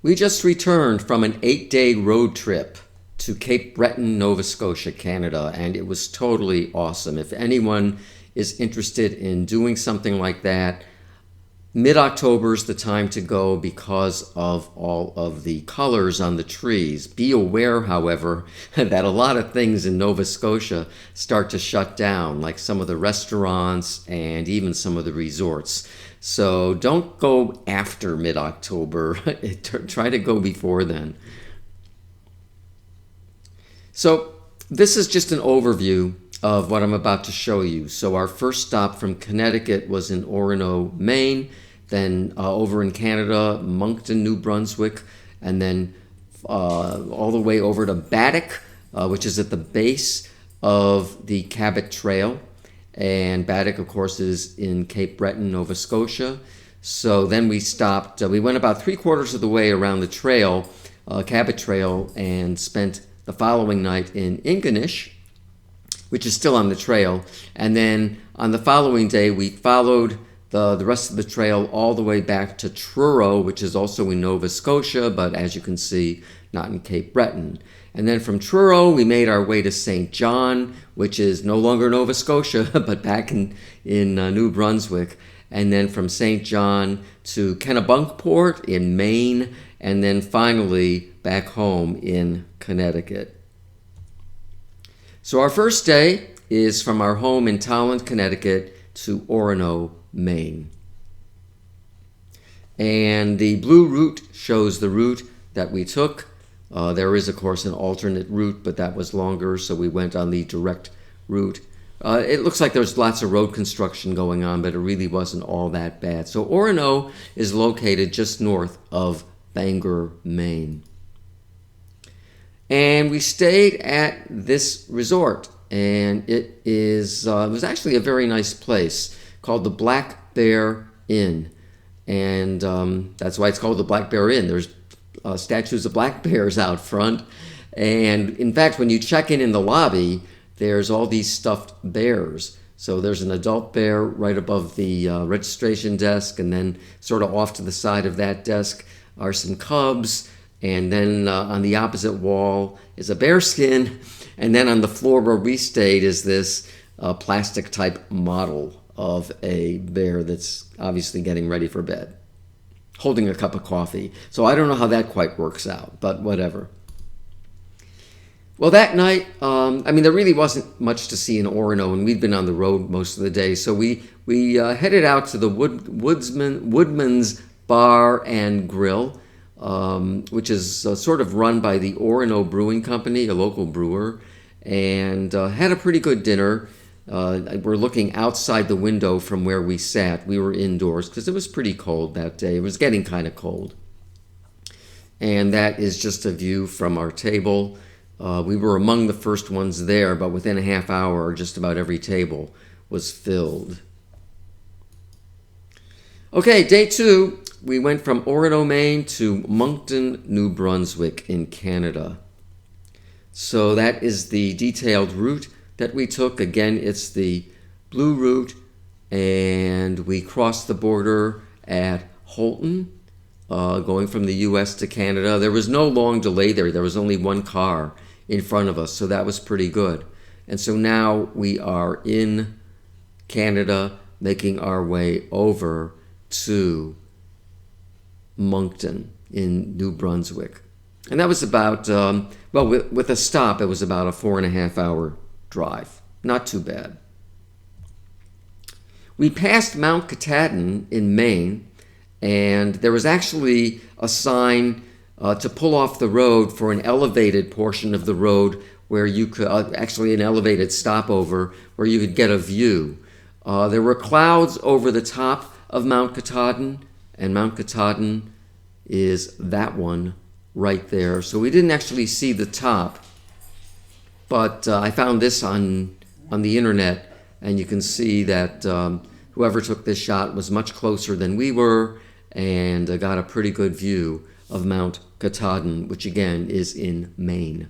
We just returned from an 8-day road trip to Cape Breton, Nova Scotia, Canada, and it was totally awesome. If anyone is interested in doing something like that, mid-October is the time to go because of all of the colors on the trees. Be aware, however, that a lot of things in Nova Scotia start to shut down, like some of the restaurants and even some of the resorts. So don't go after mid-October. Try to go before then. So this is just an overview of what I'm about to show you. So our first stop from Connecticut was in Orono, Maine, then over in Canada, Moncton, New Brunswick, and then all the way over to Baddeck, which is at the base of the Cabot Trail. And Baddeck, of course, is in Cape Breton, Nova Scotia. So then we stopped. We went about 3/4 of the way around the trail, Cabot Trail, and spent the following night in Ingonish, which is still on the trail. And then on the following day, we followed the rest of the trail all the way back to Truro, which is also in Nova Scotia, but as you can see, not in Cape Breton. And then from Truro, we made our way to St. John, which is no longer Nova Scotia, but back in New Brunswick. And then from St. John to Kennebunkport in Maine, and then finally back home in Connecticut. So our first day is from our home in Tolland, Connecticut to Orono, Maine. And the blue route shows the route that we took. There is, of course, an alternate route, but that was longer, so we went on the direct route. It looks like there's lots of road construction going on, but it really wasn't all that bad. So Orono is located just north of Bangor, Maine. And we stayed at this resort, and it was actually a very nice place called the Black Bear Inn. And that's why it's called the Black Bear Inn. There's statues of black bears out front. And in fact, when you check in the lobby, there's all these stuffed bears. So there's an adult bear right above the registration desk, and then sort of off to the side of that desk are some cubs, and then on the opposite wall is a bear skin, and then on the floor where we stayed is this plastic type model of a bear that's obviously getting ready for bed, holding a cup of coffee. So I don't know how that quite works out, but whatever. Well, that night, there really wasn't much to see in Orono, and we'd been on the road most of the day. So we headed out to the Woodman's Bar and Grill, which is sort of run by the Orono Brewing Company, a local brewer, and had a pretty good dinner. We're looking outside the window from where we sat. We were indoors because it was pretty cold that day. It was getting kind of cold. And that is just a view from our table. We were among the first ones there, but within a half hour, just about every table was filled. Okay, day 2, we went from Orono, Maine to Moncton, New Brunswick in Canada. So that is the detailed route that we took. Again, it's the blue route, and we crossed the border at Holton, going from the U.S. to Canada. There was no long delay there. There was only one car in front of us, so that was pretty good. And so now we are in Canada, making our way over to Moncton in New Brunswick. And that was about, with a stop, it was about a 4.5-hour drive. Not too bad. We passed Mount Katahdin in Maine, and there was actually a sign to pull off the road for an elevated portion of the road where you could, actually an elevated stopover, where you could get a view. There were clouds over the top of Mount Katahdin, and Mount Katahdin is that one right there. So we didn't actually see the top, but I found this on the internet, and you can see that whoever took this shot was much closer than we were, and got a pretty good view of Mount Katahdin, which again is in Maine.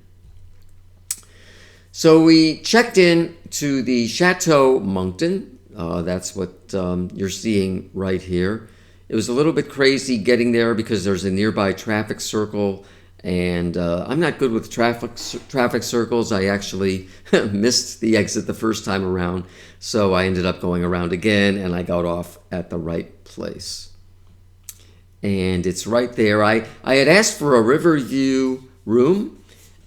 So we checked in to the Chateau Moncton. That's what you're seeing right here. It was a little bit crazy getting there because there's a nearby traffic circle, and I'm not good with traffic circles. I actually missed the exit the first time around, so I ended up going around again, and I got off at the right place. And it's right there. I had asked for a river view room,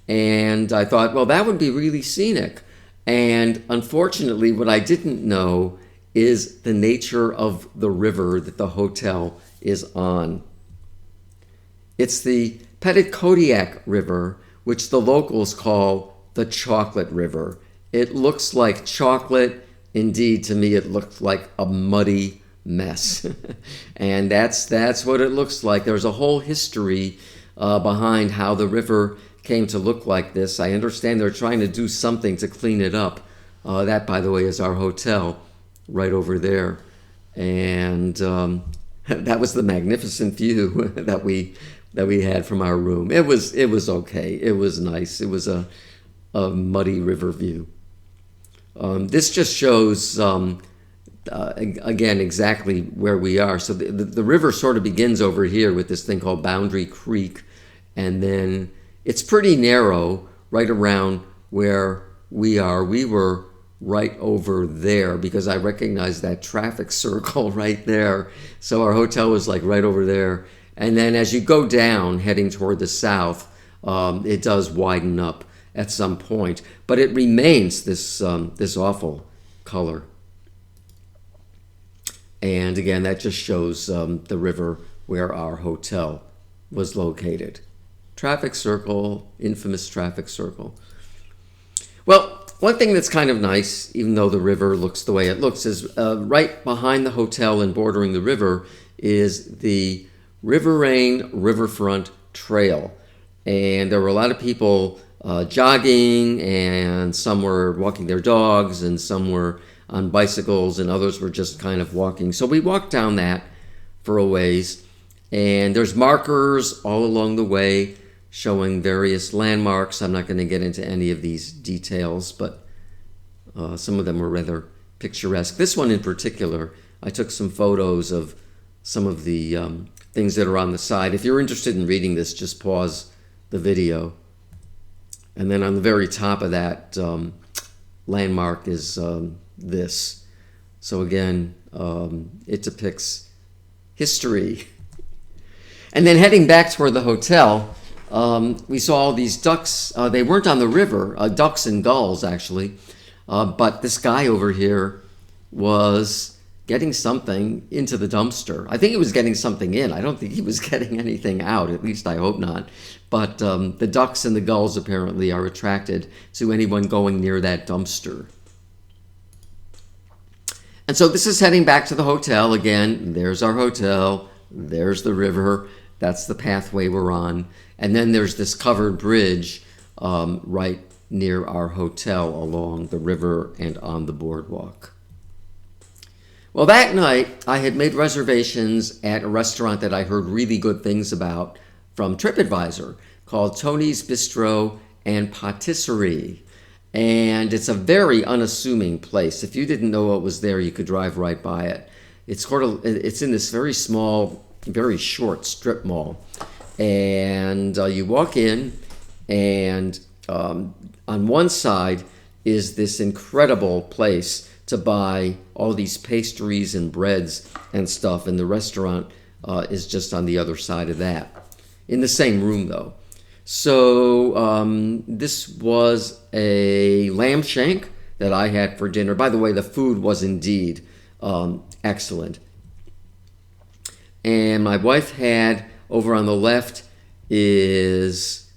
and I thought, well, that would be really scenic. And unfortunately, what I didn't know is the nature of the river that the hotel is on. It's the Petitcodiac River, which the locals call the Chocolate River. It looks like chocolate. Indeed, to me, it looked like a muddy mess. And that's what it looks like. There's a whole history behind how the river came to look like this. I understand they're trying to do something to clean it up. That, by the way, is our hotel right over there. And that was the magnificent view that we had from our room. It was okay. It was nice. It was a muddy river view. This just shows again exactly where we are. So the river sort of begins over here with this thing called Boundary Creek, and then it's pretty narrow right around where we are. We were right over there because I recognized that traffic circle right there. So our hotel was like right over there. And then as you go down heading toward the south, it does widen up at some point, but it remains this awful color. And again, that just shows the river where our hotel was located. Traffic circle, infamous traffic circle. Well, one thing that's kind of nice, even though the river looks the way it looks, is right behind the hotel and bordering the river is the Riverine Riverfront Trail. And there were a lot of people jogging, and some were walking their dogs, and some were on bicycles, and others were just kind of walking. So we walked down that for a ways, and there's markers all along the way showing various landmarks. I'm not going to get into any of these details, but some of them were rather picturesque. This one in particular, I took some photos of some of the things that are on the side. If you're interested in reading this, just pause the video. And then on the very top of that landmark is this. So again, it depicts history. And then heading back toward the hotel, we saw all these ducks. They weren't on the river, ducks and gulls actually. But this guy over here was getting something into the dumpster. I think he was getting something in. I don't think he was getting anything out, at least I hope not. But the ducks and the gulls apparently are attracted to anyone going near that dumpster. And so this is heading back to the hotel. Again, there's our hotel, there's the river, that's the pathway we're on. And then there's this covered bridge right near our hotel along the river and on the boardwalk. Well, that night, I had made reservations at a restaurant that I heard really good things about from TripAdvisor called Tony's Bistro and Patisserie. And it's a very unassuming place. If you didn't know what was there, you could drive right by it. It's in this very small, very short strip mall. And you walk in, and on one side is this incredible place to buy all these pastries and breads and stuff, and the restaurant is just on the other side of that, in the same room though. So this was a lamb shank that I had for dinner. By the way, the food was indeed excellent. And my wife had, over on the left is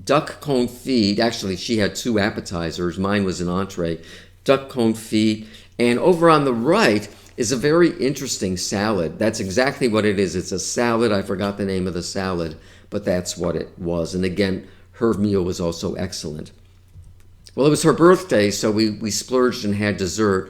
duck confit. Actually, she had two appetizers. Mine was an entree. Duck confit, and over on the right is a very interesting salad. That's exactly what it is. It's a salad. I forgot the name of the salad, but that's what it was. And again, her meal was also excellent. Well, it was her birthday, so we splurged and had dessert.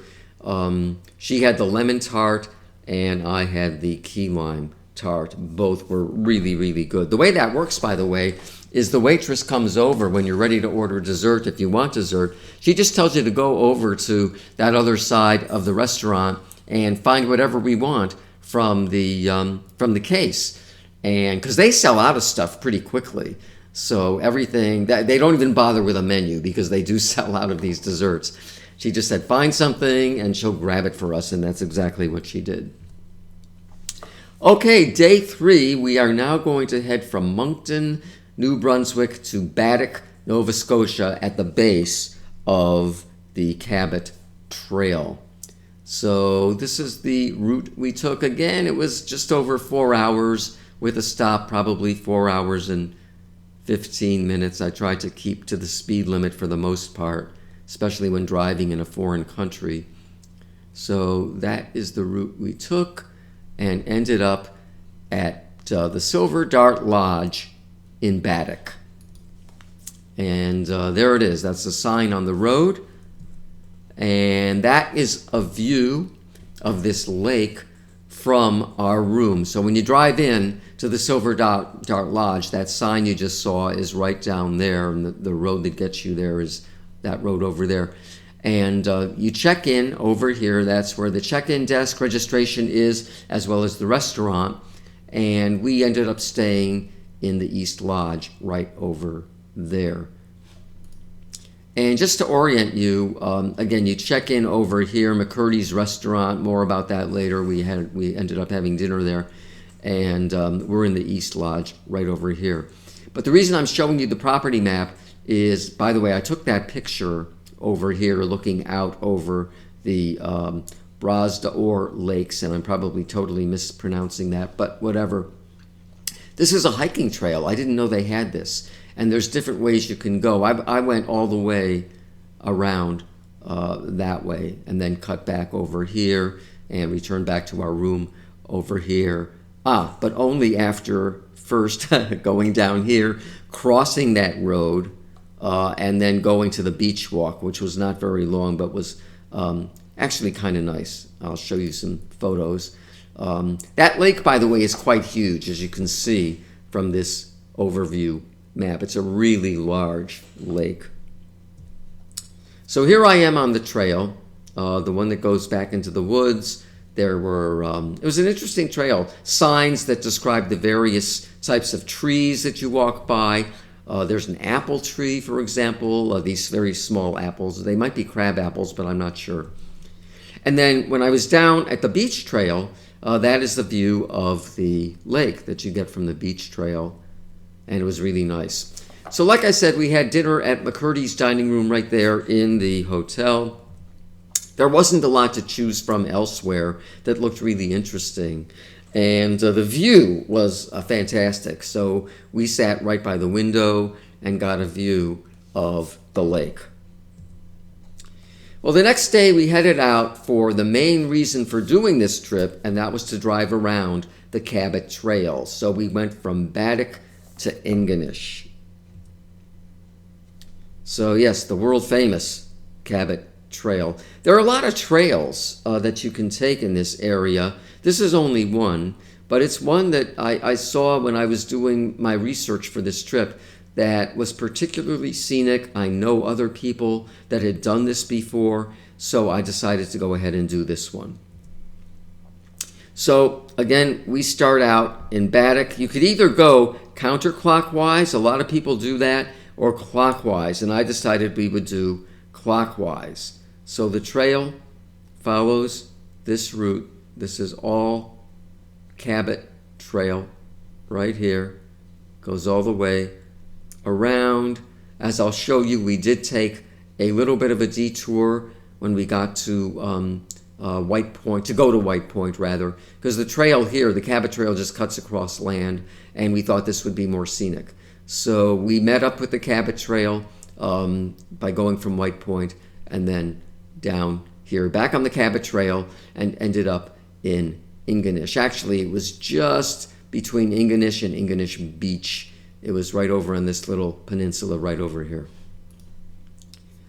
She had the lemon tart, and I had the key lime tart. Both were really, really good. The way that works, by the way, is the waitress comes over when you're ready to order dessert. If you want dessert, she just tells you to go over to that other side of the restaurant and find whatever we want from the case, and because they sell out of stuff pretty quickly. So everything that they don't even bother with a menu because they do sell out of these desserts. She just said, find something and she'll grab it for us, and that's exactly what she did. Okay, day 3, we are now going to head from Moncton, New Brunswick to Baddeck, Nova Scotia at the base of the Cabot Trail. So this is the route we took. Again, it was just over 4 hours with a stop, probably 4 hours and 15 minutes. I tried to keep to the speed limit for the most part, especially when driving in a foreign country. So that is the route we took and ended up at the Silver Dart Lodge in Baddeck. And there it is. That's the sign on the road. And that is a view of this lake from our room. So when you drive in to the Silver Dart Lodge, that sign you just saw is right down there. And the road that gets you there is that road over there. And you check in over here. That's where the check-in desk registration is, as well as the restaurant. And we ended up staying in the East Lodge right over there. And just to orient you, again, you check in over here, McCurdy's restaurant. More about that later. We ended up having dinner there. And we're in the East Lodge right over here. But the reason I'm showing you the property map is, by the way, I took that picture over here looking out over the Bras d'Or lakes, and I'm probably totally mispronouncing that, but whatever. This is a hiking trail. I didn't know they had this. And there's different ways you can go. I went all the way around that way and then cut back over here and returned back to our room over here. But only after first going down here, crossing that road, and then going to the beach walk, which was not very long, but was actually kind of nice. I'll show you some photos. That lake, by the way, is quite huge, as you can see from this overview map. It's a really large lake. So here I am on the trail, the one that goes back into the woods. There were, it was an interesting trail. Signs that describe the various types of trees that you walk by. There's an apple tree, for example, these very small apples. They might be crab apples, but I'm not sure. And then when I was down at the beach trail, that is the view of the lake that you get from the beach trail. And it was really nice. So like I said, we had dinner at McCurdy's dining room right there in the hotel. There wasn't a lot to choose from elsewhere that looked really interesting. And the view was fantastic. So we sat right by the window and got a view of the lake. Well, the next day we headed out for the main reason for doing this trip, and that was to drive around the Cabot Trail. So we went from Baddeck to Ingonish. So yes, the world famous Cabot Trail. There are a lot of trails that you can take in this area. This is only one, but it's one that I saw when I was doing my research for this trip that was particularly scenic. I know other people that had done this before, so I decided to go ahead and do this one. So again, we start out in Baddeck. You could either go counterclockwise, a lot of people do that, or clockwise, and I decided we would do clockwise. So the trail follows this route. This is all Cabot Trail right here. Goes all the way around. As I'll show you, we did take a little bit of a detour when we got to White Point, to go to White Point rather, because the trail here, the Cabot Trail, just cuts across land, and we thought this would be more scenic. So we met up with the Cabot Trail by going from White Point and then down here, back on the Cabot Trail, and ended up in Ingonish. Actually, it was just between Ingonish and Ingonish Beach. It was right over on this little peninsula right over here.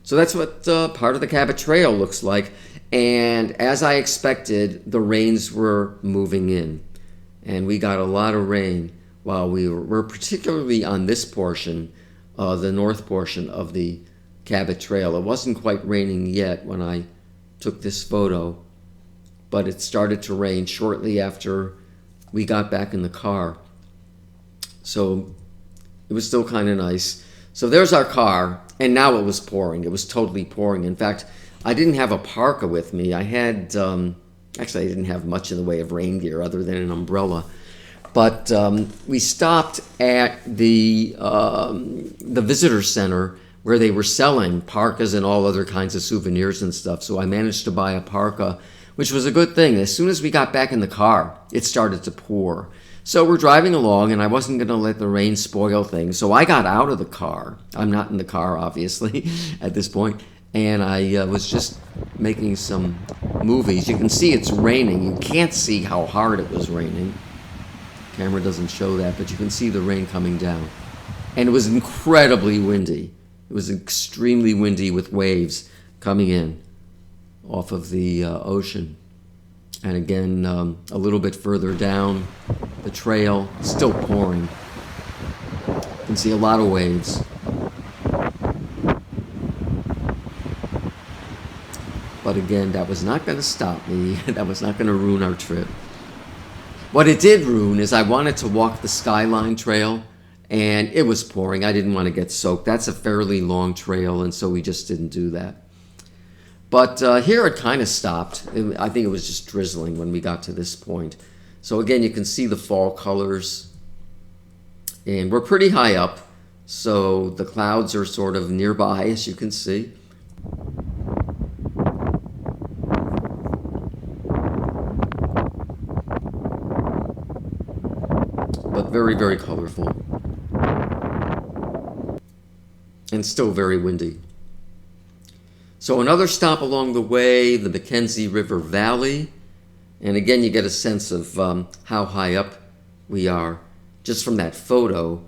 So that's what part of the Cabot Trail looks like. And as I expected, the rains were moving in. And we got a lot of rain while we were particularly on this portion, the north portion of the Cabot Trail. It wasn't quite raining yet when I took this photo, but it started to rain shortly after we got back in the car. So it was still kind of nice. So there's our car, and now it was pouring. It was totally pouring. In fact, I didn't have a parka with me. I had, actually I didn't have much in the way of rain gear other than an umbrella. But we stopped at the visitor center where they were selling parkas and all other kinds of souvenirs and stuff. So I managed to buy a parka, which was a good thing. As soon as we got back in the car, it started to pour. So we're driving along, and I wasn't going to let the rain spoil things. So I got out of the car. I'm not in the car, obviously, at this point. And I was just making some movies. You can see it's raining. You can't see how hard it was raining. Camera doesn't show that, but you can see the rain coming down. And it was incredibly windy. It was extremely windy with waves coming in off of the ocean. And again, a little bit further down the trail, still pouring. You can see a lot of waves. But again, that was not going to stop me. That was not going to ruin our trip. What it did ruin is I wanted to walk the Skyline Trail, and it was pouring. I didn't want to get soaked. That's a fairly long trail, and so we just didn't do that. But here it kind of stopped. I think it was just drizzling when we got to this point. So again, you can see the fall colors. And we're pretty high up, so the clouds are sort of nearby, as you can see. But very, very colorful. And still very windy. So another stop along the way, the Mackenzie River Valley. And again, you get a sense of how high up we are just from that photo.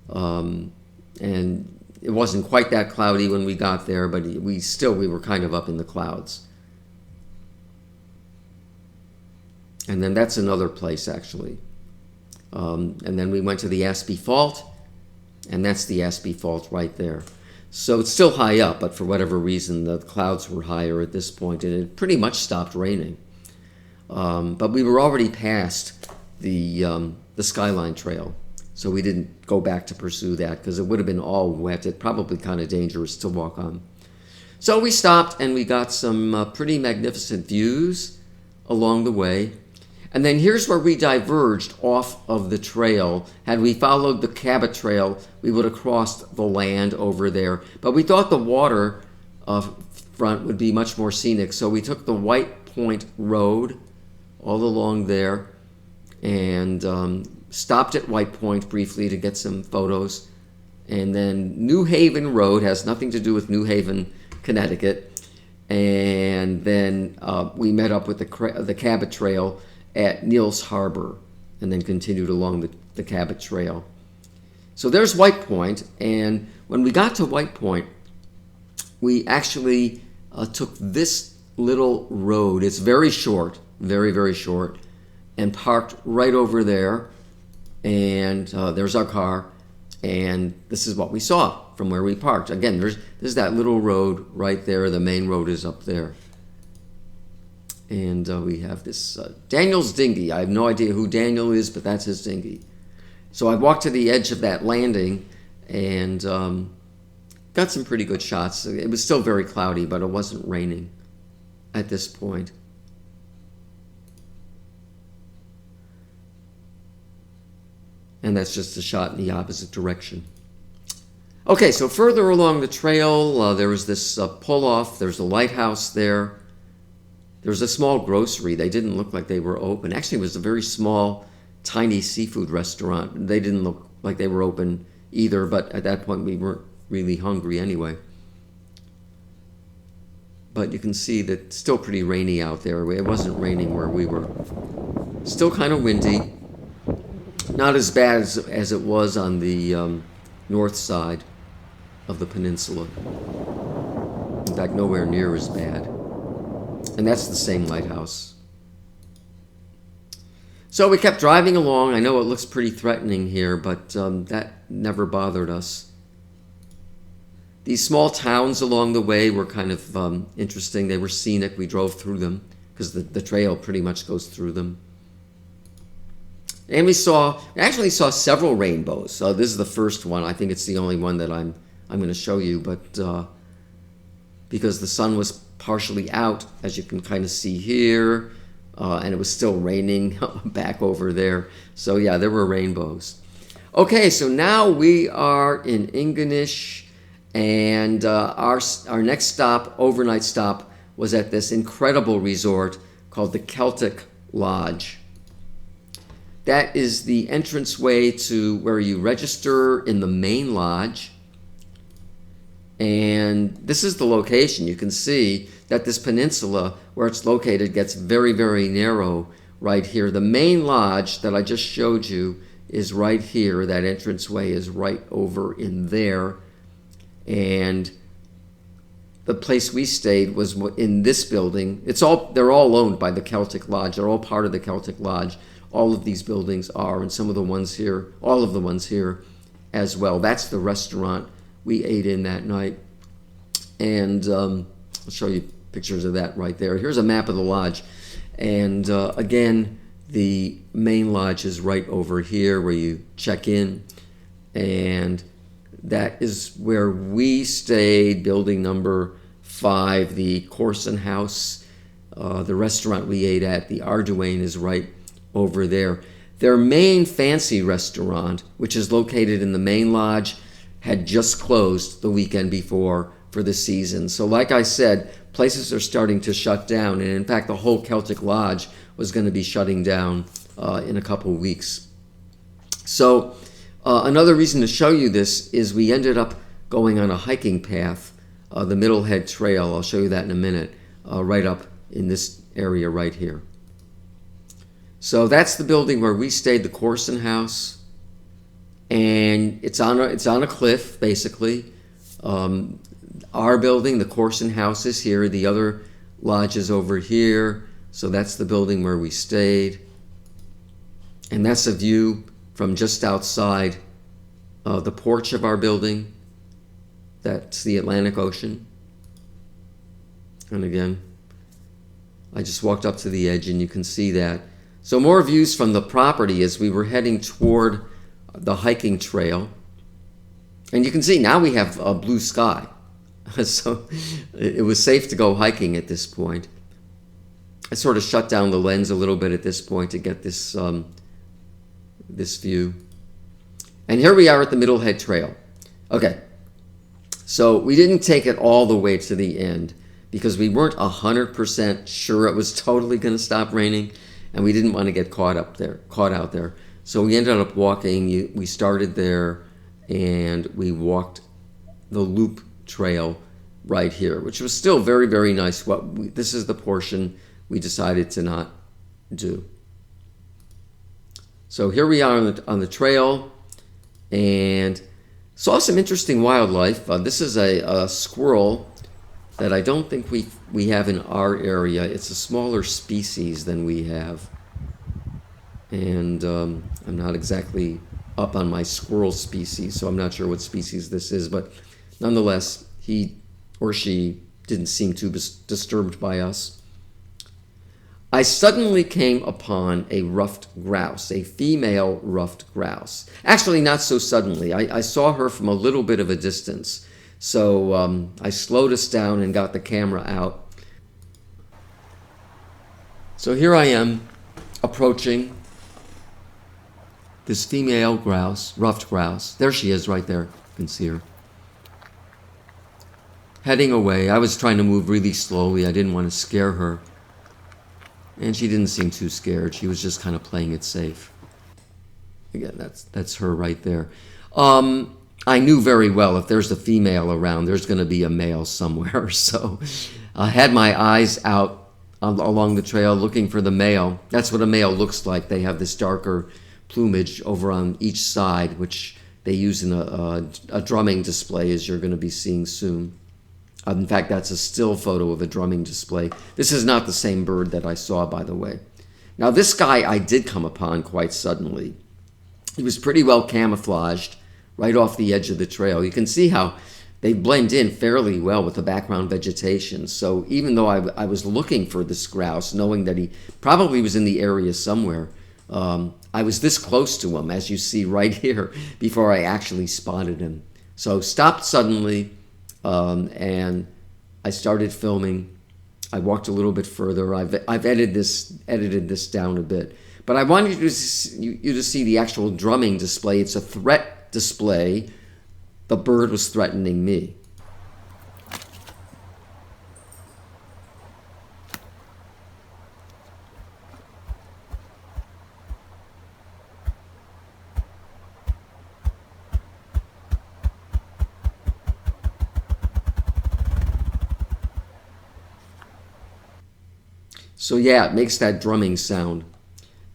And it wasn't quite that cloudy when we got there, but we were kind of up in the clouds. And then that's another place, actually. And then we went to the Aspy Fault, and that's the Aspy Fault right there. So it's still high up, but for whatever reason, the clouds were higher at this point, and it pretty much stopped raining. But we were already past the Skyline Trail, so we didn't go back to pursue that because it would have been all wet. It's probably kind of dangerous to walk on. So we stopped, and we got some pretty magnificent views along the way. And then here's where we diverged off of the trail. Had we followed the Cabot Trail, we would have crossed the land over there. But we thought the water front would be much more scenic, so we took the White Point Road all along there and stopped at White Point briefly to get some photos. And then New Haven Road has nothing to do with New Haven, Connecticut. And then we met up with the Cabot Trail at Neal's Harbor, and then continued along the Cabot Trail. So there's White Point, and when we got to White Point, we actually took this little road. It's very short, very, very short, and parked right over there, and there's our car, and this is what we saw from where we parked. Again, there's that little road right there. The main road is up there. And we have this Daniel's dinghy. I have no idea who Daniel is, but that's his dinghy. So I walked to the edge of that landing and got some pretty good shots. It was still very cloudy, but it wasn't raining at this point. And that's just a shot in the opposite direction. Okay, so further along the trail, there was this pull-off. There's a lighthouse there. There was a small grocery. They didn't look like they were open. Actually, it was a very small, tiny seafood restaurant. They didn't look like they were open either, but at that point, we weren't really hungry anyway. But you can see that it's still pretty rainy out there. It wasn't raining where we were. Still kind of windy. Not as bad as it was on the north side of the peninsula. In fact, nowhere near as bad. And that's the same lighthouse. So we kept driving along. I know it looks pretty threatening here, but that never bothered us. These small towns along the way were kind of interesting. They were scenic. We drove through them because the trail pretty much goes through them. And we actually saw several rainbows. So this is the first one. I think it's the only one that I'm going to show you, but because the sun was partially out, as you can kind of see here, and it was still raining back over there. So yeah, there were rainbows. Okay, so now we are in Ingonish, and our next stop, overnight stop, was at this incredible resort called the Celtic Lodge. That is the entranceway to where you register in the main lodge. And this is the location. You can see that this peninsula where it's located gets very, very narrow right here. The main lodge that I just showed you is right here. That entranceway is right over in there. And the place we stayed was in this building. They're all owned by the Celtic Lodge. They're all part of the Celtic Lodge. All of these buildings are, and some of the ones here, all of the ones here as well. That's the restaurant we ate in that night. And I'll show you pictures of that right there. Here's a map of the lodge. And again, the main lodge is right over here where you check in. And that is where we stayed, building number 5, the Corson House. The restaurant we ate at, the Arduane, is right over there. Their main fancy restaurant, which is located in the main lodge, had just closed the weekend before for the season. So like I said, places are starting to shut down, and in fact the whole Celtic Lodge was going to be shutting down in a couple weeks. So another reason to show you this is we ended up going on a hiking path, the Middlehead Trail. I'll show you that in a minute, right up in this area right here. So that's the building where we stayed, the Corson House, and it's on a cliff basically. Our building, the Corson House, is here. The other lodge is over here. So that's the building where we stayed, and that's a view from just outside the porch of our building. That's the Atlantic Ocean. And again, I just walked up to the edge and you can see that. So more views from the property as we were heading toward the hiking trail. And you can see now we have a blue sky. So it was safe to go hiking at this point. I sort of shut down the lens a little bit at this point to get this this view. And here we are at the Middlehead Trail. Okay, so we didn't take it all the way to the end because we weren't 100% sure it was totally going to stop raining, and we didn't want to get caught out there. So we ended up walking. We started there, and we walked the loop trail right here, which was still very, very nice. This is the portion we decided to not do. So here we are on the trail, and saw some interesting wildlife. This is a squirrel that I don't think we have in our area. It's a smaller species than we have. And I'm not exactly up on my squirrel species, so I'm not sure what species this is, but nonetheless, he or she didn't seem too disturbed by us. I suddenly came upon a ruffed grouse, a female ruffed grouse. Actually, not so suddenly. I saw her from a little bit of a distance. So I slowed us down and got the camera out. So here I am approaching this female grouse, ruffed grouse. There she is right there. You can see her. Heading away. I was trying to move really slowly. I didn't want to scare her. And she didn't seem too scared. She was just kind of playing it safe. Again, that's her right there. I knew very well if there's a female around, there's going to be a male somewhere. So I had my eyes out along the trail looking for the male. That's what a male looks like. They have this darker plumage over on each side, which they use in a drumming display, as you're going to be seeing soon. In fact, that's a still photo of a drumming display. This is not the same bird that I saw, by the way. Now, this guy I did come upon quite suddenly. He was pretty well camouflaged right off the edge of the trail. You can see how they blend in fairly well with the background vegetation. So even though I was looking for this grouse, knowing that he probably was in the area somewhere, I was this close to him, as you see right here, before I actually spotted him. So stopped suddenly, and I started filming. I walked a little bit further. I've edited this down a bit. But I wanted you to see the actual drumming display. It's a threat display. The bird was threatening me. So yeah, it makes that drumming sound.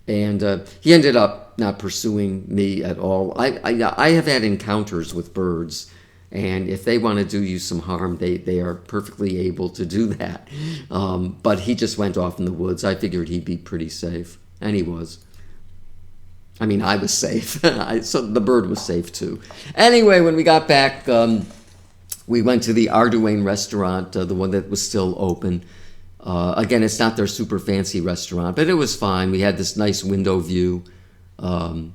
And he ended up not pursuing me at all. I have had encounters with birds, and if they want to do you some harm, they are perfectly able to do that. But he just went off in the woods. I figured he'd be pretty safe, and he was. I mean, I was safe. So the bird was safe too. Anyway, when we got back, we went to the Arduin restaurant, the one that was still open. Again, it's not their super fancy restaurant, but it was fine. We had this nice window view. And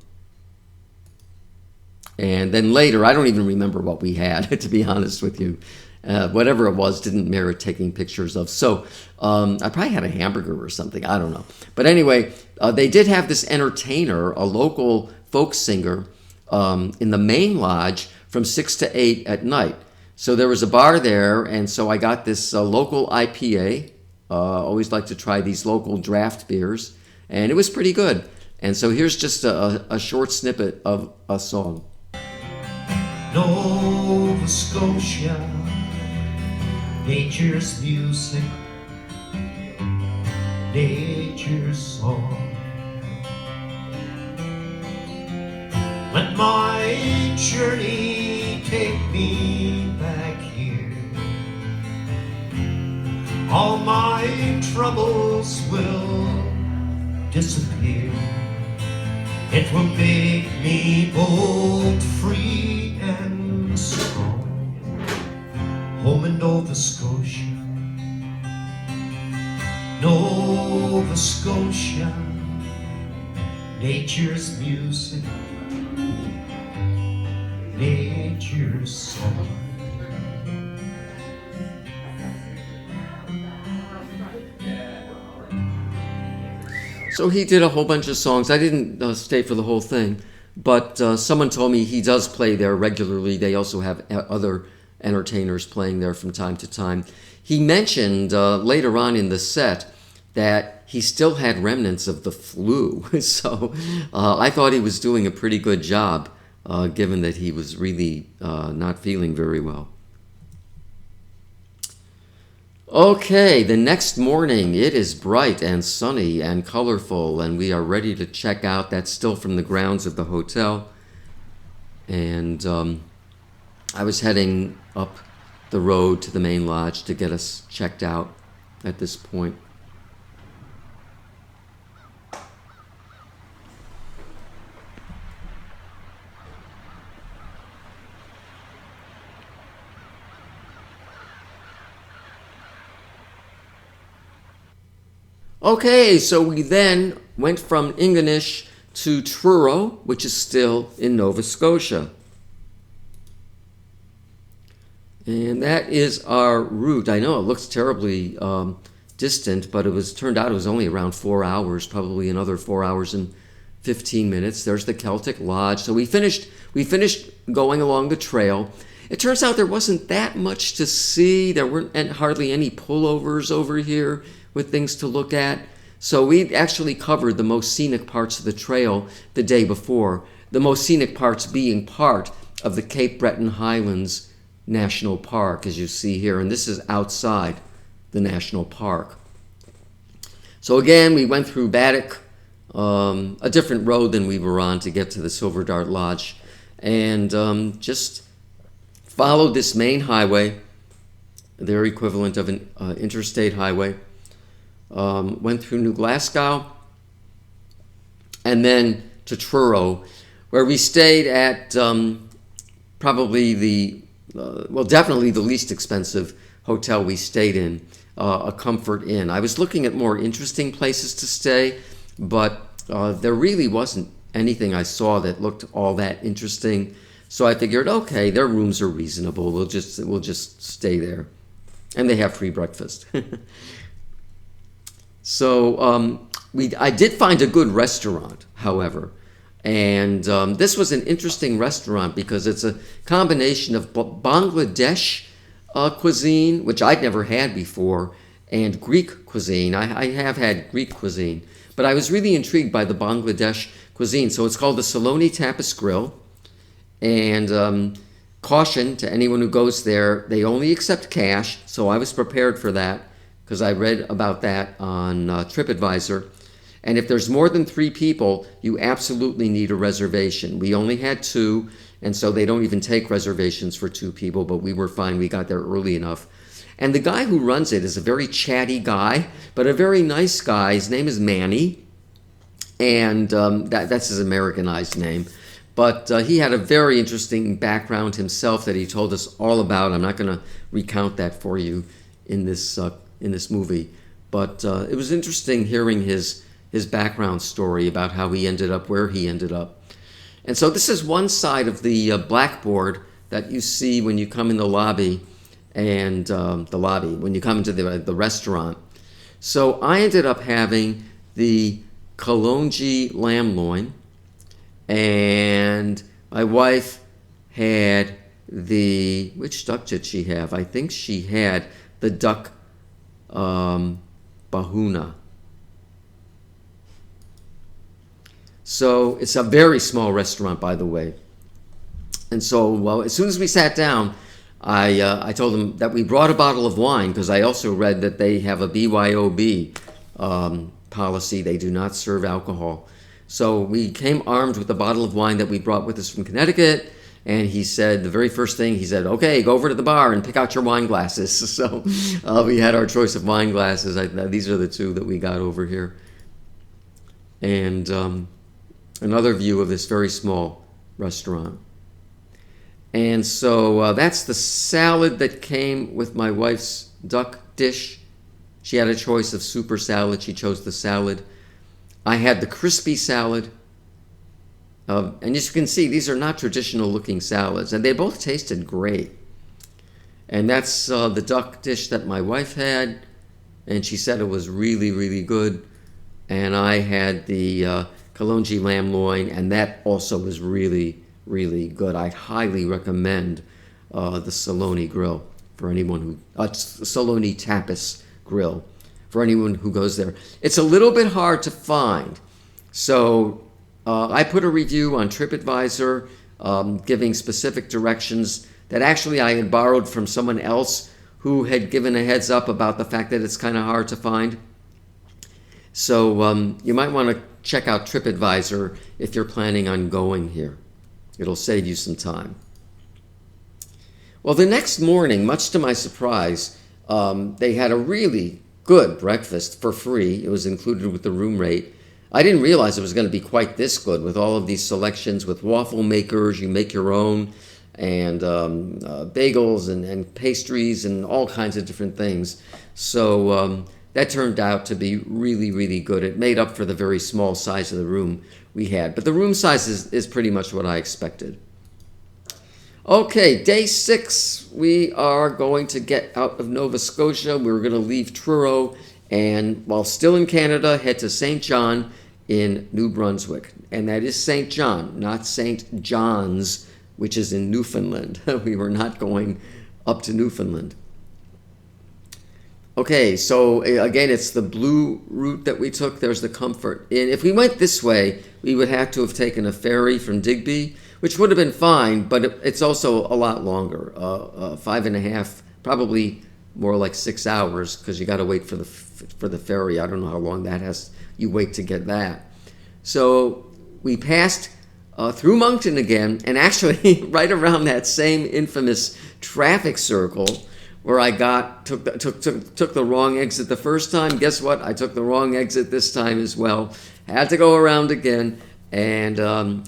then later, I don't even remember what we had, to be honest with you. Whatever it was didn't merit taking pictures of. So I probably had a hamburger or something. I don't know. But anyway, they did have this entertainer, a local folk singer, in the main lodge from 6 to 8 at night. So there was a bar there, and so I got this local IPA. Always like to try these local draft beers, and it was pretty good. And so here's just a short snippet of a song. Nova Scotia, nature's music, nature's song. Let my journey take me back here. All my troubles will disappear. It will make me bold, free, and strong. Home in Nova Scotia, Nova Scotia, nature's music, nature's song. So he did a whole bunch of songs. I didn't stay for the whole thing, but someone told me he does play there regularly. They also have other entertainers playing there from time to time. He mentioned later on in the set that he still had remnants of the flu. So I thought he was doing a pretty good job, given that he was really not feeling very well. Okay, the next morning it is bright and sunny and colorful, and we are ready to check out. That's still from the grounds of the hotel. And I was heading up the road to the main lodge to get us checked out at this point. Okay, so we then went from Ingonish to Truro, which is still in Nova Scotia. And that is our route. I know it looks terribly distant, but turned out it was only around 4 hours, probably another 4 hours and 15 minutes. There's the Celtic Lodge. So we finished going along the trail. It turns out there wasn't that much to see. There weren't hardly any pullovers over here with things to look at. So we actually covered the most scenic parts of the trail the day before, the most scenic parts being part of the Cape Breton Highlands National Park, as you see here, and this is outside the national park. So again, we went through Baddeck, a different road than we were on to get to the Silver Dart Lodge, and just followed this main highway, their equivalent of an interstate highway. Went through New Glasgow, and then to Truro, where we stayed at probably well, definitely the least expensive hotel we stayed in, a Comfort Inn. I was looking at more interesting places to stay, but there really wasn't anything I saw that looked all that interesting. So I figured, okay, their rooms are reasonable. We'll just stay there, and they have free breakfast. So I did find a good restaurant, however, and this was an interesting restaurant because it's a combination of Bangladesh cuisine, which I'd never had before, and Greek cuisine. I have had Greek cuisine, but I was really intrigued by the Bangladesh cuisine. So it's called the Saloni Tapas Grill, and caution to anyone who goes there, they only accept cash, so I was prepared for that because I read about that on TripAdvisor. And if there's more than 3 people, you absolutely need a reservation. We only had 2, and so they don't even take reservations for 2 people, but we were fine. We got there early enough. And the guy who runs it is a very chatty guy, but a very nice guy. His name is Manny, and that's his Americanized name. But he had a very interesting background himself that he told us all about. I'm not going to recount that for you in this movie, but it was interesting hearing his background story about how he ended up where he ended up. And so this is one side of the blackboard that you see when you come in the lobby, and when you come into the restaurant. So I ended up having the Kalonji lamb loin, and my wife had which duck did she have? I think she had the duck bahuna. So it's a very small restaurant, by the way. And so, well, as soon as we sat down, I told them that we brought a bottle of wine because I also read that they have a BYOB policy. They do not serve alcohol. So we came armed with a bottle of wine that we brought with us from Connecticut. And he said, the very first thing, he said, okay, go over to the bar and pick out your wine glasses. So we had our choice of wine glasses. These are the 2 that we got over here. And another view of this very small restaurant. And so that's the salad that came with my wife's duck dish. She had a choice of soup or salad. She chose the salad. I had the crispy salad. And as you can see, these are not traditional looking salads, and they both tasted great. And that's the duck dish that my wife had, and she said it was really, really good. And I had the Kalonji lamb loin, and that also was really, really good. I highly recommend the Saloni grill for anyone who, Saloni Tapas grill for anyone who goes there. It's a little bit hard to find, so I put a review on TripAdvisor giving specific directions that actually I had borrowed from someone else who had given a heads up about the fact that it's kind of hard to find. So you might want to check out TripAdvisor if you're planning on going here. It'll save you some time. Well, the next morning, much to my surprise, they had a really good breakfast for free. It was included with the room rate. I didn't realize it was going to be quite this good with all of these selections with waffle makers, you make your own, and bagels and pastries and all kinds of different things. So that turned out to be really, really good. It made up for the very small size of the room we had. But the room size is pretty much what I expected. Okay, day 6, we are going to get out of Nova Scotia. We're going to leave Truro, and while still in Canada, head to St. John in New Brunswick. And that is St. John, not St. John's, which is in Newfoundland. We were not going up to Newfoundland. Okay, so again, it's the blue route that we took. There's the Comfort Inn. If we went this way, we would have to have taken a ferry from Digby, which would have been fine, but it's also a lot longer, 5.5, probably more like 6 hours, because you got to wait for the ferry. I don't know how long that has. You wait to get that. So we passed through Moncton again, and actually right around that same infamous traffic circle where I took the wrong exit the first time. Guess what? I took the wrong exit this time as well. Had to go around again, and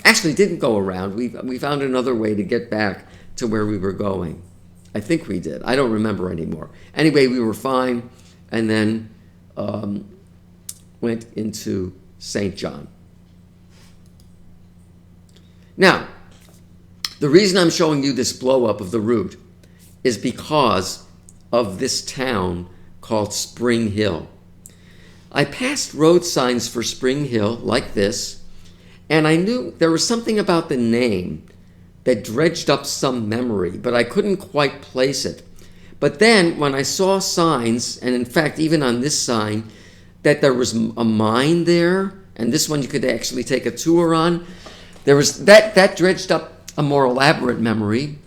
actually didn't go around. We found another way to get back to where we were going. I think we did. I don't remember anymore. Anyway, we were fine, and then went into St. John. Now, the reason I'm showing you this blow-up of the route is because of this town called Spring Hill. I passed road signs for Spring Hill like this, and I knew there was something about the name that dredged up some memory, but I couldn't quite place it. But then when I saw signs, and in fact even on this sign, that there was a mine there, and this one you could actually take a tour on, there was that dredged up a more elaborate memory.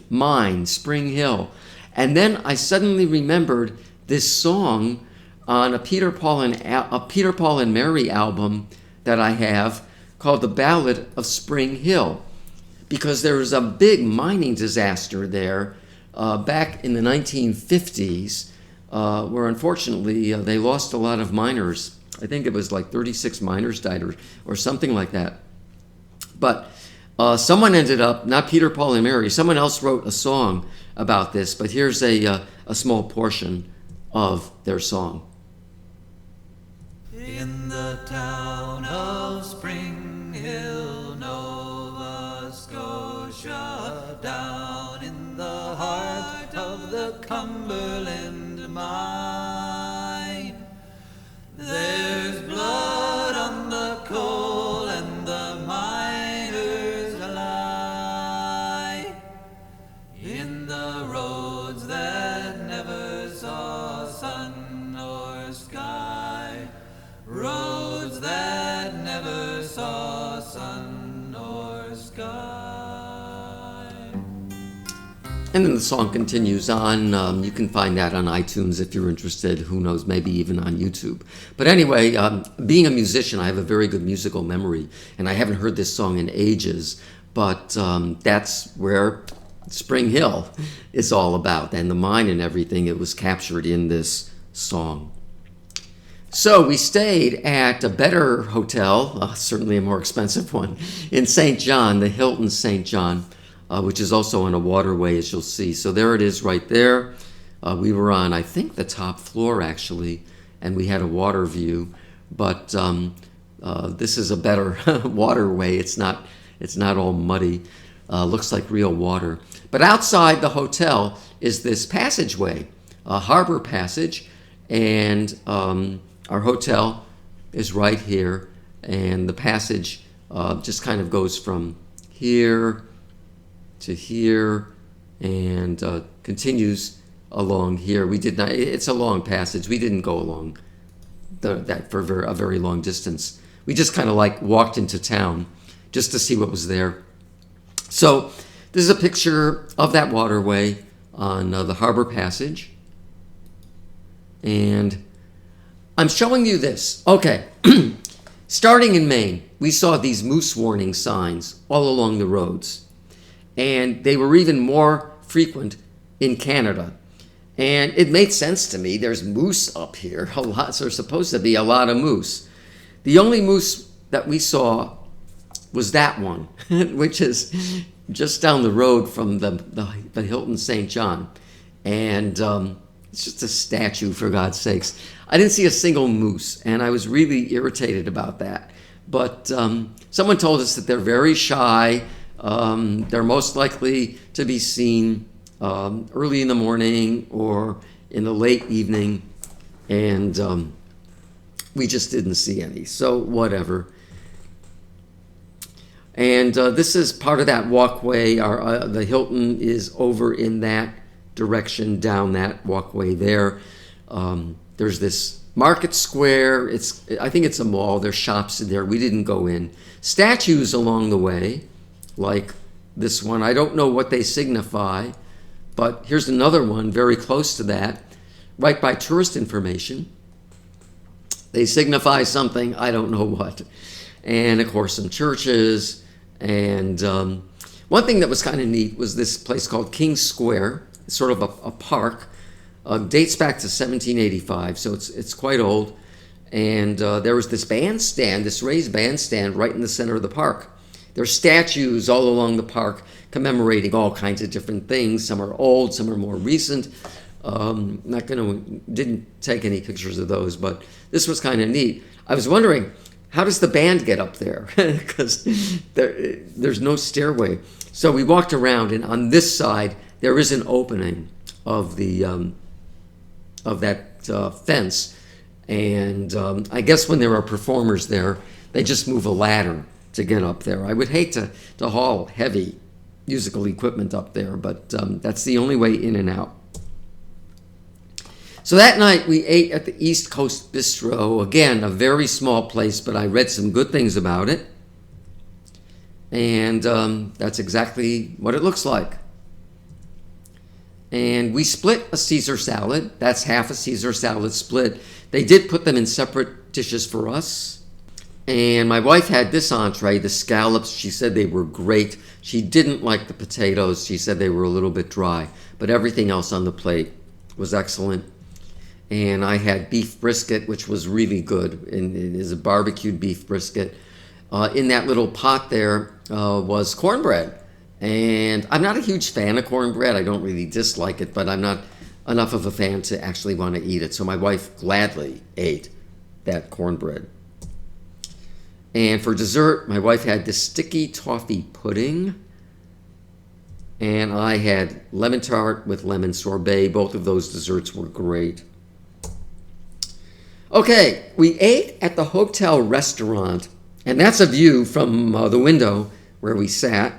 Mine, Spring Hill. And then I suddenly remembered this song on a Peter Paul and Mary album that I have called The Ballad of Spring Hill, because there was a big mining disaster there back in the 1950s, where unfortunately they lost a lot of miners. I think it was like 36 miners died or something like that. But someone ended up, not Peter, Paul, and Mary, someone else wrote a song about this, but here's a small portion of their song. In the town of Spring Hill, Nova Scotia, down in the heart of the Cumberland mine, there's blood on the coal and the miners lie. In the roads that never saw sun or sky, roads that never saw sun or sky. And then the song continues on. You can find that on iTunes if you're interested. Who knows, maybe even on YouTube. But anyway, being a musician, I have a very good musical memory, and I haven't heard this song in ages, but that's where Spring Hill is all about, and the mine and everything. It was captured in this song. So we stayed at a better hotel, certainly a more expensive one, in St. John, the Hilton St. John, which is also on a waterway, as you'll see. So there it is right there. We were on, I think, the top floor, actually, and we had a water view. But this is a better waterway. It's not all muddy. Looks like real water. But outside the hotel is this passageway, a harbor passage, and our hotel is right here, and the passage just kind of goes from here to here and continues along here. We did not. It's a long passage. We didn't go along that for a very long distance. We just kind of like walked into town just to see what was there. So this is a picture of that waterway on the harbor passage, and I'm showing you this. Okay, starting in Maine, we saw these moose warning signs all along the roads, and they were even more frequent in Canada. And it made sense to me. There's moose up here, a lot. So there's supposed to be a lot of moose. The only moose that we saw was that one, which is just down the road from the Hilton St. John. And it's just a statue, for God's sakes. I didn't see a single moose, and I was really irritated about that. But someone told us that they're very shy. They're most likely to be seen early in the morning or in the late evening, and we just didn't see any. So whatever. And this is part of that walkway. The Hilton is over in that direction, down that walkway there. There's this market square. I think it's a mall. There's shops in there. We didn't go in. Statues along the way, like this one. I don't know what they signify, but here's another one very close to that, right by tourist information. They signify something, I don't know what. And of course some churches. And one thing that was kind of neat was this place called King's Square. It's sort of a park. Dates back to 1785, so it's quite old. And there was this bandstand, this raised bandstand right in the center of the park. There's statues all along the park commemorating all kinds of different things. Some are old, some are more recent. Didn't take any pictures of those, but this was kind of neat. I was wondering, how does the band get up there? Because there's no stairway. So we walked around, and on this side there is an opening of that fence, and I guess when there are performers there, they just move a ladder to get up there. I would hate to haul heavy musical equipment up there, but that's the only way in and out. So that night we ate at the East Coast Bistro. Again, a very small place, but I read some good things about it. And that's exactly what it looks like. And we split a Caesar salad. That's half a Caesar salad split. They did put them in separate dishes for us. And my wife had this entree, the scallops. She said they were great. She didn't like the potatoes. She said they were a little bit dry. But everything else on the plate was excellent. And I had beef brisket, which was really good. And it is a barbecued beef brisket. In that little pot there was cornbread. And I'm not a huge fan of cornbread. I don't really dislike it, but I'm not enough of a fan to actually want to eat it. So my wife gladly ate that cornbread. And for dessert, my wife had this sticky toffee pudding. And I had lemon tart with lemon sorbet. Both of those desserts were great. Okay, we ate at the hotel restaurant, and that's a view from the window where we sat.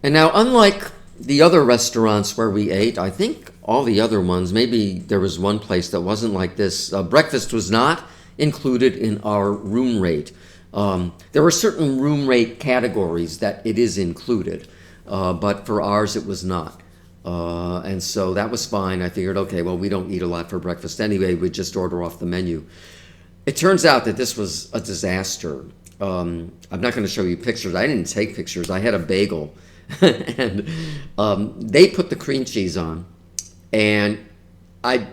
And now, unlike the other restaurants where we ate, I think all the other ones, maybe there was one place that wasn't like this. Breakfast was not included in our room rate. There were certain room rate categories that it is included, but for ours it was not. And so that was fine. I figured, okay, well, we don't eat a lot for breakfast anyway. We'd just order off the menu. It turns out that this was a disaster. I'm not going to show you pictures. I didn't take pictures. I had a bagel. And they put the cream cheese on. And I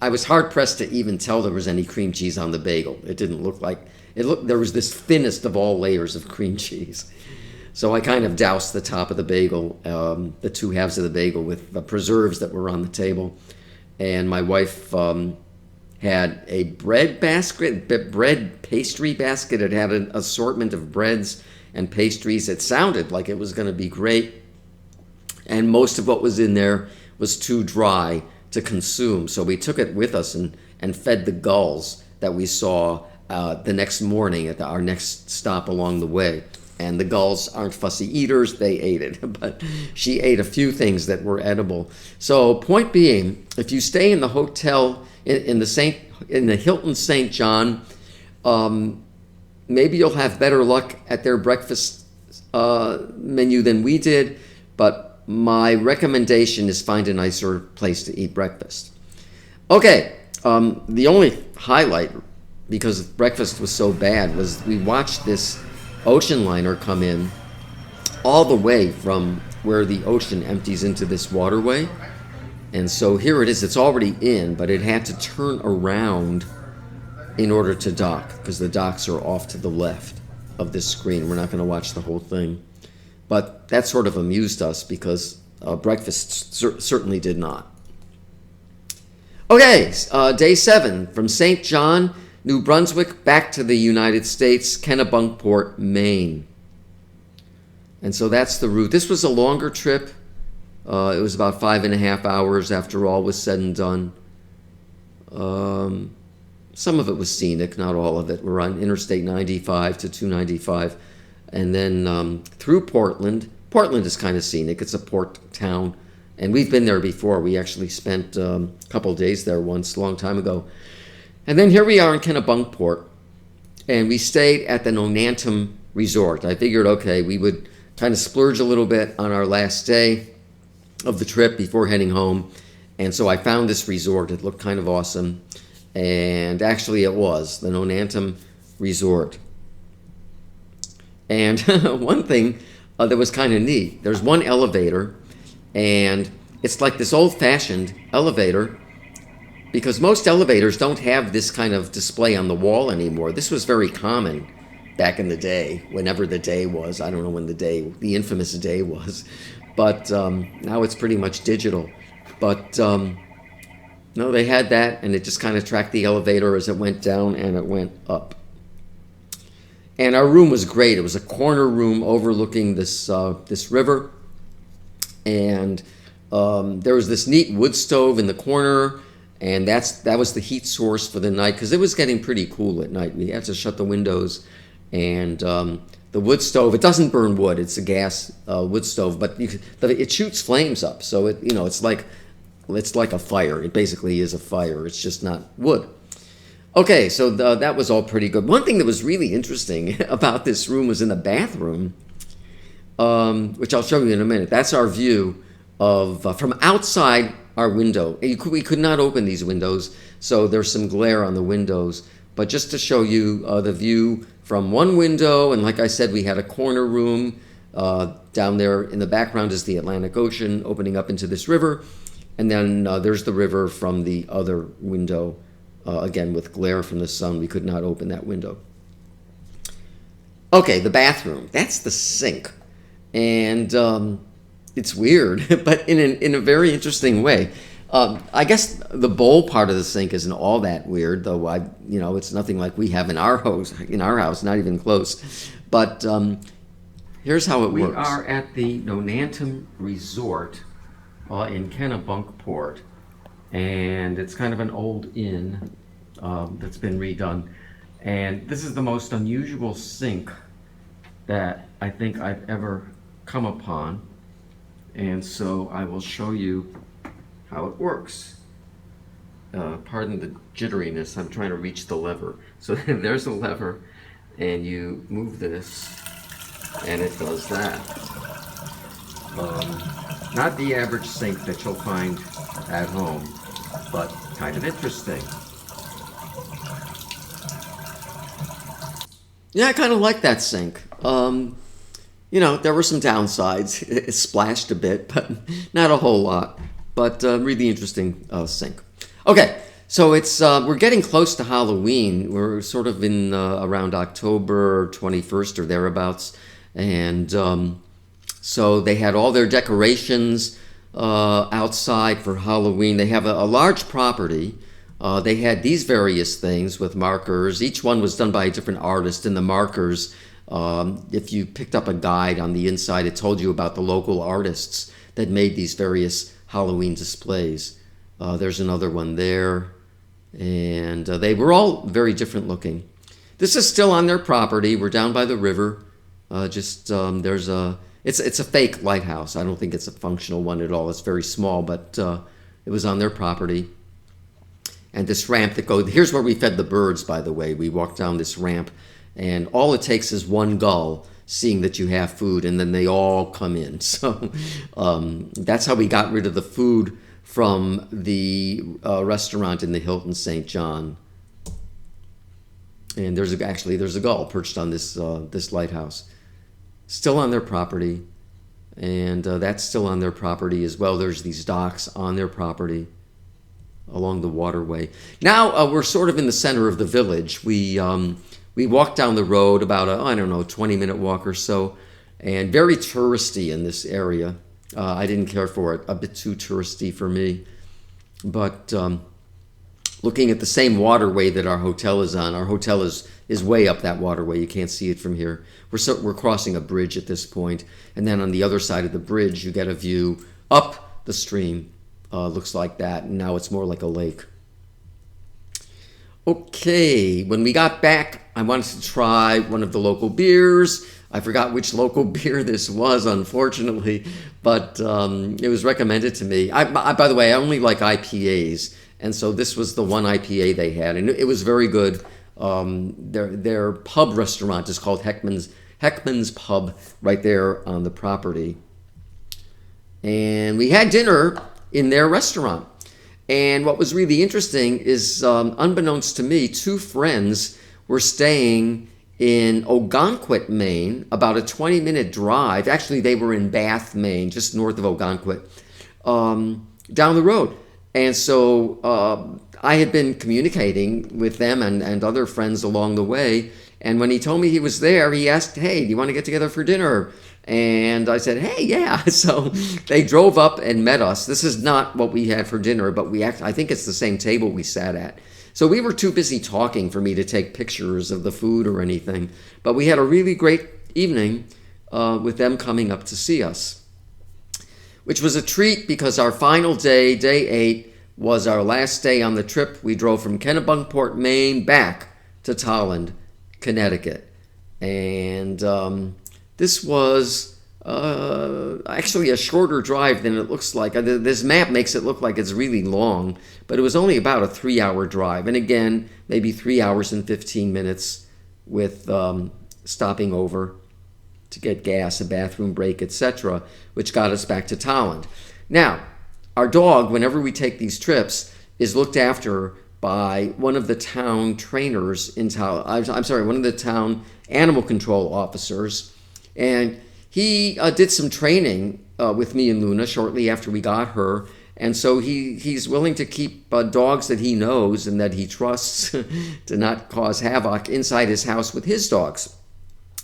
was hard-pressed to even tell there was any cream cheese on the bagel. It didn't look like... there was this thinnest of all layers of cream cheese. So I kind of doused the top of the bagel, the two halves of the bagel, with the preserves that were on the table. And my wife had a bread pastry basket. It had an assortment of breads and pastries. It sounded like it was going to be great. And most of what was in there was too dry to consume. So we took it with us and fed the gulls that we saw the next morning at our next stop along the way. And the gulls aren't fussy eaters, they ate it. But she ate a few things that were edible. So point being, if you stay in the hotel in the Hilton St. John, maybe you'll have better luck at their breakfast menu than we did. But my recommendation is find a nicer place to eat breakfast. Okay, the only highlight, because breakfast was so bad, was we watched this ocean liner come in all the way from where the ocean empties into this waterway. And so here it is. It's already in, but it had to turn around in order to dock, because the docks are off to the left of this screen. We're not going to watch the whole thing. But that sort of amused us, because breakfast certainly did not. Okay, day 7, from St. John, New Brunswick, back to the United States, Kennebunkport, Maine. And so that's the route. This was a longer trip. It was about 5.5 hours after all was said and done. Some of it was scenic, not all of it. We're on Interstate 95 to 295. And then through Portland. Portland is kind of scenic. It's a port town. And we've been there before. We actually spent a couple days there once, a long time ago. And then here we are in Kennebunkport, and we stayed at the Nonantum Resort. I figured, okay, we would kind of splurge a little bit on our last day of the trip before heading home. And so I found this resort. It looked kind of awesome. And actually it was, the Nonantum Resort. And one thing that was kind of neat, there's one elevator, and it's like this old-fashioned elevator, because most elevators don't have this kind of display on the wall anymore. This was very common back in the day, whenever the day was. I don't know when the infamous day was, but now it's pretty much digital. But no, they had that, and it just kind of tracked the elevator as it went down and it went up. And our room was great. It was a corner room overlooking this river, and there was this neat wood stove in the corner, and that was the heat source for the night because it was getting pretty cool at night. We had to shut the windows, and the wood stove, it doesn't burn wood. It's a gas wood stove, but it shoots flames up. So it's like a fire. It basically is a fire. It's just not wood. Okay, so that was all pretty good. One thing that was really interesting about this room was in the bathroom, which I'll show you in a minute. That's our view of from outside our window. We could not open these windows, so there's some glare on the windows. But just to show you the view from one window, and like I said, we had a corner room. Down there in the background is the Atlantic Ocean opening up into this river. And then there's the river from the other window. Again, with glare from the sun, we could not open that window. Okay, the bathroom. That's the sink. And it's weird, but in a very interesting way. I guess the bowl part of the sink isn't all that weird, though. It's nothing like we have in our house, not even close. But here's how it works. We are at the Nonantum Resort in Kennebunkport, and it's kind of an old inn that's been redone. And this is the most unusual sink that I think I've ever come upon. And so I will show you how it works. Pardon the jitteriness, I'm trying to reach the lever. So there's a lever, and you move this, and it does that. Not the average sink that you'll find at home, but kind of interesting. Yeah, I kind of like that sink. There were some downsides. It splashed a bit, but not a whole lot. But really interesting sink. Okay, so we're getting close to Halloween. We're sort of in around October 21st or thereabouts. And so they had all their decorations outside for Halloween. They have a large property. They had these various things with markers. Each one was done by a different artist, and the markers, if you picked up a guide on the inside, it told you about the local artists that made these various Halloween displays. There's another one there, and they were all very different looking. This is still on their property. We're down by the river. It's a fake lighthouse. I don't think it's a functional one at all. It's very small, but it was on their property. And this ramp that goes, here's where we fed the birds, by the way. We walked down this ramp, and all it takes is one gull seeing that you have food, and then they all come in. So that's how we got rid of the food from the restaurant in the Hilton St. John. And there's a gull perched on this lighthouse. Still on their property, and that's still on their property as well. There's these docks on their property along the waterway. Now we're sort of in the center of the village. We walked down the road about 20-minute walk or so, and very touristy in this area. I didn't care for it, a bit too touristy for me. But looking at the same waterway that our hotel is on, our hotel is way up that waterway. You can't see it from here. We're crossing a bridge at this point, and then on the other side of the bridge, you get a view up the stream. Looks like that, and now it's more like a lake. Okay, when we got back, I wanted to try one of the local beers. I forgot which local beer this was, unfortunately, but it was recommended to me. By the way, I only like IPAs, and so this was the one IPA they had, and it was very good. Their pub restaurant is called Heckman's Pub, right there on the property. And we had dinner in their restaurant. And what was really interesting is, unbeknownst to me, two friends were staying in Ogonquit, Maine, about a 20-minute drive. Actually, they were in Bath, Maine, just north of Ogonquit, down the road. And so I had been communicating with them and other friends along the way, And when he told me he was there, he asked, hey, do you want to get together for dinner? And I said, hey, yeah. So they drove up and met us. This is not what we had for dinner, but I think it's the same table we sat at. So we were too busy talking for me to take pictures of the food or anything. But we had a really great evening with them coming up to see us, which was a treat because our final day, day 8, was our last day on the trip. We drove from Kennebunkport, Maine, back to Tolland, Connecticut. And this was actually a shorter drive than it looks like. This map makes it look like it's really long, but it was only about a 3-hour drive. And again, maybe 3 hours and 15 minutes with stopping over to get gas, a bathroom break, etc., which got us back to Tolland. Now, our dog, whenever we take these trips, is looked after by one of the town trainers in Tolland. I'm sorry, one of the town animal control officers. And he did some training with me and Luna shortly after we got her. And so he's willing to keep dogs that he knows and that he trusts to not cause havoc inside his house with his dogs.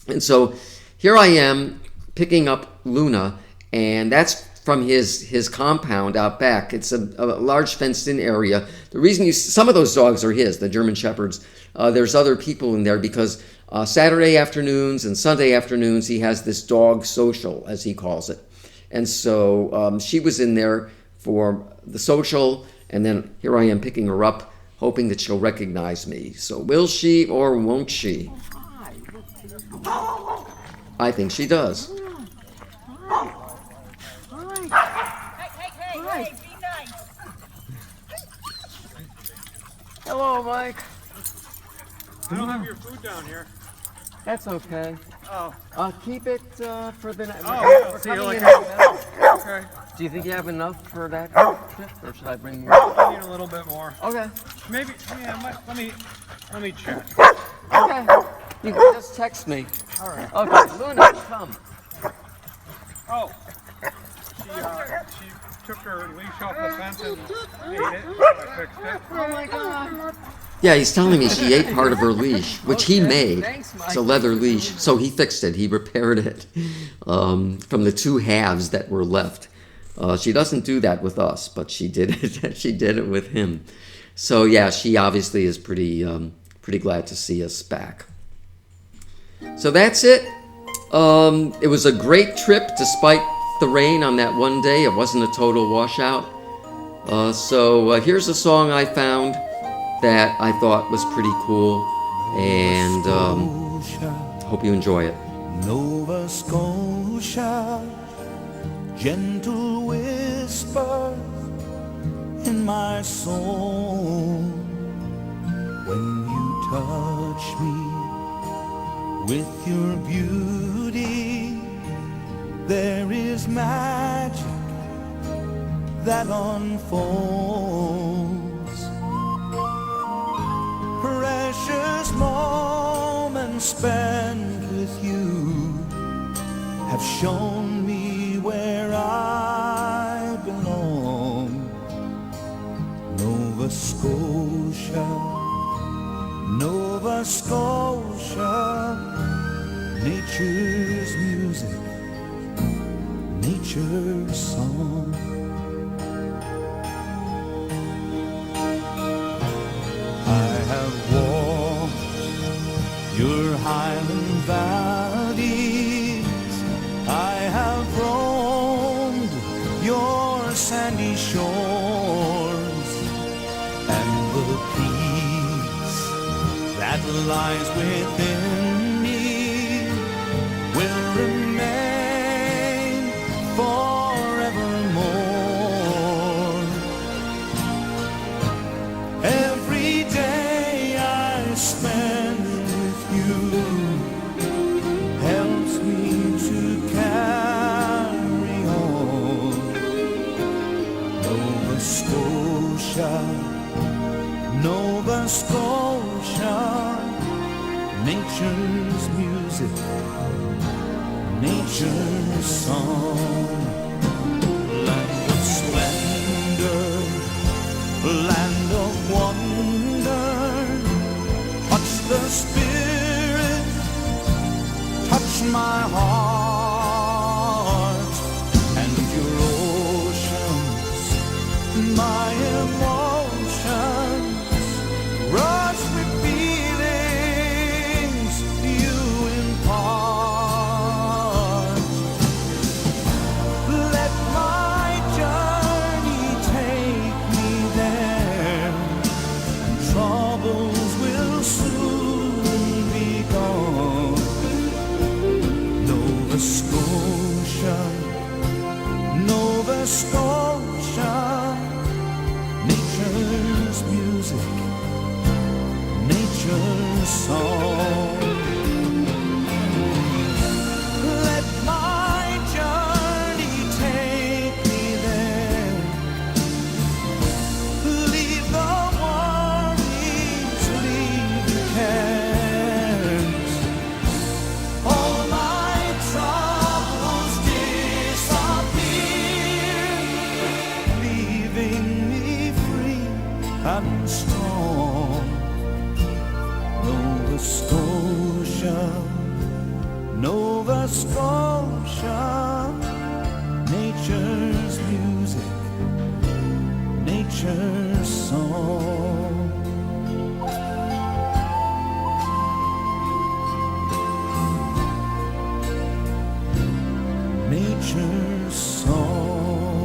And so here I am picking up Luna, and that's from his compound out back. It's a large fenced-in area. The reason some of those dogs are his, the German Shepherds. There's other people in there because Saturday afternoons and Sunday afternoons he has this dog social, as he calls it. And so she was in there for the social, and then here I am picking her up, hoping that she'll recognize me. So will she or won't she? I think she does. Hey, be nice. Hello, Mike. I don't have your food down here. That's okay. Oh. Keep it for the night. Oh, see you later. Okay. Do you think you have enough for that trip, or should I bring more? I need a little bit more. Okay. Maybe. Yeah. Let me check. Okay. You can just text me. All right. Okay. Luna, come. Oh. She took her leash off the fence and ate it. I fixed it. Oh my God. Yeah, he's telling me she ate part of her leash, which he made. Thanks, Mike. It's a leather leash. So he fixed it. He repaired it from the 2 halves that were left. She doesn't do that with us, but she did it. She did it with him. So yeah, she obviously is pretty glad to see us back. So that's it. It was a great trip despite the rain on that one day. It wasn't a total washout. So here's a song I found that I thought was pretty cool, and hope you enjoy it. Nova Scotia, gentle whisper in my soul. When you touch me with your beauty, there is magic that unfolds. Precious moments spent with you have shown me where I belong. Nova Scotia, Nova Scotia, nature's music, nature's song. I have walked your highland valleys, I have roamed your sandy shores, and the peace that lies within me will remain forevermore. Every day I spend with you helps me to carry on. Nova Scotia, Nova Scotia, nature's music, nature's song. Land of splendor, land of wonder, touch the spirit Scotia, nature's music, nature's song. Let my journey take me there. Leave the worries, leave the cares. All my troubles disappear, leaving me free and strong. Nova Scotia, Nova Scotia, nature's music, nature's song. Nature's song.